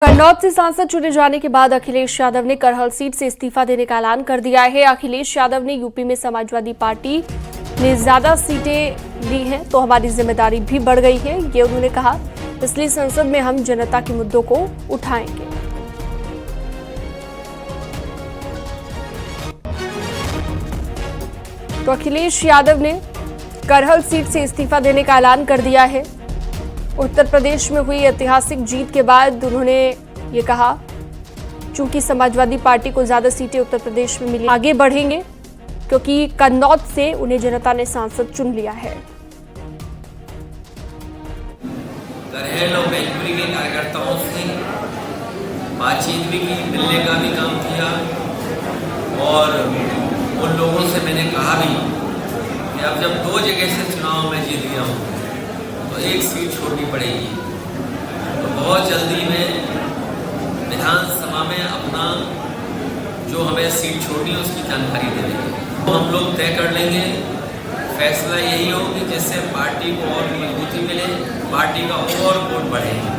कन्नौज से सांसद चुने जाने के बाद अखिलेश यादव ने करहल सीट से इस्तीफा देने का ऐलान कर दिया है। अखिलेश यादव ने यूपी में समाजवादी पार्टी ने ज्यादा सीटें ली हैं तो हमारी जिम्मेदारी भी बढ़ गई है, ये उन्होंने कहा। इसलिए संसद में हम जनता के मुद्दों को उठाएंगे। तो अखिलेश यादव ने करहल सीट से इस्तीफा देने का ऐलान कर दिया है। उत्तर प्रदेश में हुई ऐतिहासिक जीत के बाद उन्होंने ये कहा, चूंकि समाजवादी पार्टी को ज्यादा सीटें उत्तर प्रदेश में मिली, आगे बढ़ेंगे क्योंकि कन्नौज से उन्हें जनता ने सांसद चुन लिया है। करहल और मैनपुरी के कार्यकर्ताओं से बातचीत भी की, मिलने का भी काम किया और उन लोगों से मैंने कहा भी कि अब जब 2 जगह से चुनाव में जीत गया हूँ तो 1 सीट छोड़नी पड़ेगी। तो बहुत जल्दी में विधानसभा में अपना जो हमें सीट छोड़नी है उसकी जानकारी दे देंगे। तो हम लोग तय कर लेंगे, फैसला यही हो कि जिससे पार्टी को और मजबूती मिले, पार्टी का और वोट बढ़े।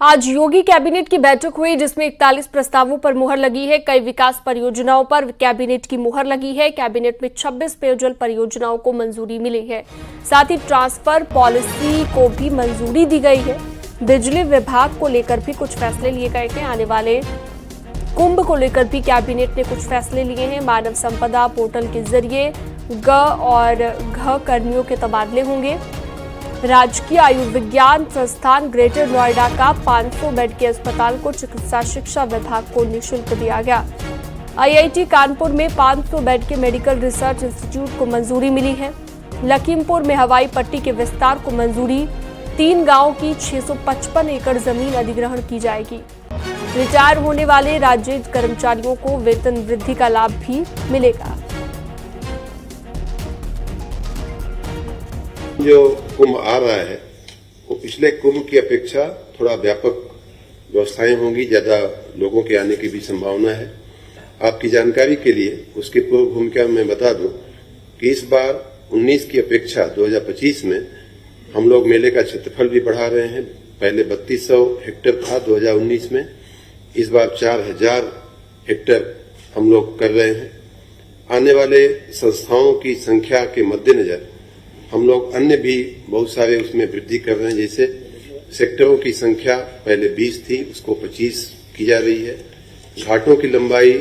आज योगी कैबिनेट की बैठक हुई जिसमें 41 प्रस्तावों पर मुहर लगी है। कई विकास परियोजनाओं पर कैबिनेट की मुहर लगी है। कैबिनेट में 26 पेयजल परियोजनाओं को मंजूरी मिली है। साथ ही ट्रांसफर पॉलिसी को भी मंजूरी दी गई है। बिजली विभाग को लेकर भी कुछ फैसले लिए गए हैं। आने वाले कुंभ को लेकर भी कैबिनेट ने कुछ फैसले लिए हैं। मानव संपदा पोर्टल के जरिए ग और घ कर्मियों के तबादले होंगे। राजकीय आयुर्विज्ञान संस्थान ग्रेटर नोएडा का 500 बेड के अस्पताल को चिकित्सा शिक्षा विभाग को निःशुल्क दिया गया। आईआईटी कानपुर में 500 बेड के मेडिकल रिसर्च इंस्टीट्यूट को मंजूरी मिली है। लखीमपुर में हवाई पट्टी के विस्तार को मंजूरी। 3 गांवों की 655 एकड़ जमीन अधिग्रहण की जाएगी। रिटायर होने वाले राज्य कर्मचारियों को वेतन वृद्धि का लाभ भी मिलेगा। जो कुंभ आ रहा है वो पिछले कुंभ की अपेक्षा थोड़ा व्यापक व्यवस्थाएं होंगी, ज्यादा लोगों के आने की भी संभावना है। आपकी जानकारी के लिए उसकी पूर्व भूमिका में बता दूं कि इस बार 19 की अपेक्षा 2025 में हम लोग मेले का क्षेत्रफल भी बढ़ा रहे हैं। पहले 3200 हेक्टेयर था 2019 में, इस बार 4000 हेक्टेयर हम लोग कर रहे हैं। आने वाले संस्थाओं की संख्या के मद्देनजर हम लोग अन्य भी बहुत सारे उसमें वृद्धि कर रहे हैं। जैसे सेक्टरों की संख्या पहले 20 थी, उसको 25 की जा रही है। घाटों की लंबाई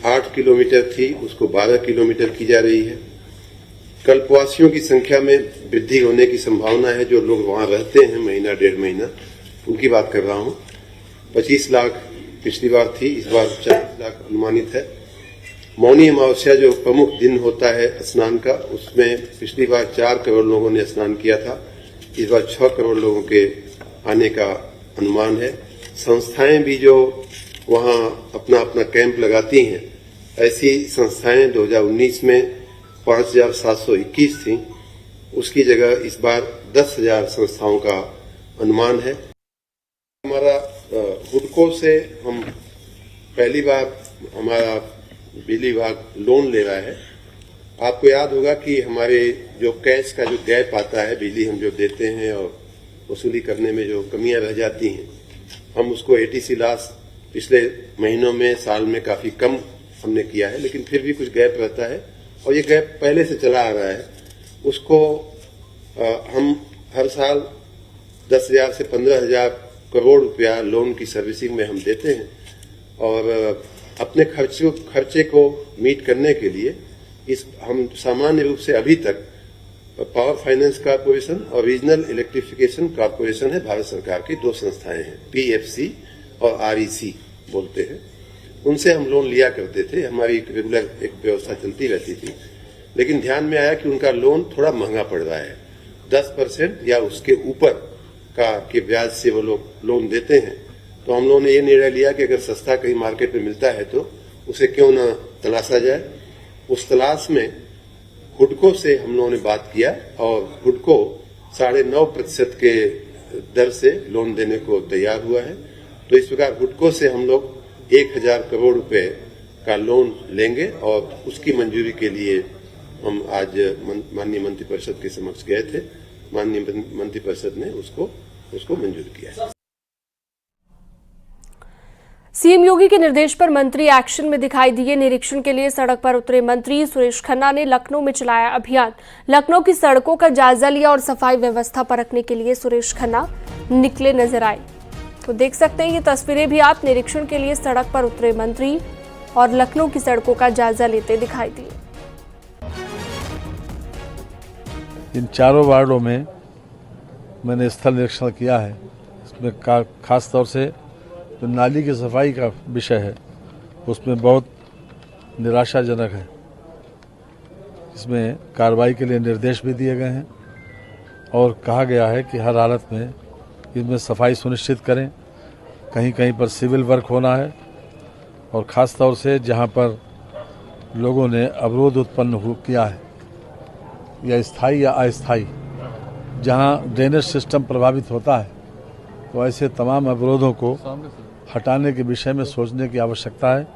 8 किलोमीटर थी, उसको 12 किलोमीटर की जा रही है। कल्पवासियों की संख्या में वृद्धि होने की संभावना है। जो लोग वहां रहते हैं महीना 1.5 महीना, उनकी बात कर रहा हूं। 25 लाख पिछली बार थी, इस बार 40 लाख अनुमानित है। मौनी अमावस्या जो प्रमुख दिन होता है स्नान का, उसमें पिछली बार 4 करोड़ लोगों ने स्नान किया था, इस बार 6 करोड़ लोगों के आने का अनुमान है। संस्थाएं भी जो वहां अपना अपना कैंप लगाती हैं, ऐसी संस्थाएं 2019 में 5721 थी, उसकी जगह इस बार 10,000 संस्थाओं का अनुमान है। हमारा हुडको से हम पहली बार हमारा बिजली विभाग लोन ले रहा है। आपको याद होगा कि हमारे जो कैश का जो गैप आता है, बिजली हम जो देते हैं और वसूली करने में जो कमियां रह जाती हैं, हम उसको एटीसी लॉस पिछले महीनों में, साल में काफी कम हमने किया है, लेकिन फिर भी कुछ गैप रहता है और ये गैप पहले से चला आ रहा है। उसको हम हर साल 10,000 से 15,000 करोड़ रुपया लोन की सर्विसिंग में हम देते हैं और अपने खर्चे को मीट करने के लिए हम सामान्य रूप से अभी तक पावर फाइनेंस कॉर्पोरेशन और रीजनल इलेक्ट्रिफिकेशन कॉर्पोरेशन है, भारत सरकार की 2 संस्थाएं हैं, पीएफसी और आरईसी बोलते हैं, उनसे हम लोन लिया करते थे। हमारी रेगुलर एक व्यवस्था चलती रहती थी, लेकिन ध्यान में आया कि उनका लोन थोड़ा महंगा पड़ रहा है। 10% या उसके ऊपर के ब्याज से वो लोग लोन देते हैं। तो हम लोगों ने ये निर्णय लिया कि अगर सस्ता कहीं मार्केट में मिलता है तो उसे क्यों न तलाशा जाए। उस तलाश में हुडको से हम लोगों ने बात किया और हुडको 9.5% के दर से लोन देने को तैयार हुआ है। तो इस प्रकार हुडको से हम लोग 1,000 करोड़ रुपए का लोन लेंगे और उसकी मंजूरी के लिए हम आज माननीय मंत्रिपरिषद के समक्ष गए थे। माननीय मंत्रिपरिषद ने उसको मंजूर किया। सीएम योगी के निर्देश पर मंत्री एक्शन में दिखाई दिए। निरीक्षण के लिए सड़क पर उतरे मंत्री सुरेश खन्ना ने लखनऊ में चलाया अभियान। लखनऊ की सड़कों का जायजा लिया और सफाई व्यवस्था परखने के लिए सुरेश खन्ना निकले नजर आए। तो देख सकते हैं ये तस्वीरें भी आप। निरीक्षण के लिए सड़क पर उतरे मंत्री और लखनऊ की सड़कों का जायजा लेते दिखाई दिए। इन चारों वार्डों में मैंने स्थल निरीक्षण किया है। इसमें खास तौर से जो नाली की सफाई का विषय है उसमें बहुत निराशाजनक है। इसमें कार्रवाई के लिए निर्देश भी दिए गए हैं और कहा गया है कि हर हालत में इसमें सफाई सुनिश्चित करें। कहीं कहीं पर सिविल वर्क होना है और ख़ास तौर से जहां पर लोगों ने अवरोध उत्पन्न किया है या स्थायी या अस्थायी, जहां ड्रेनेज सिस्टम प्रभावित होता है, तो ऐसे तमाम अवरोधों को हटाने के विषय में सोचने की आवश्यकता है।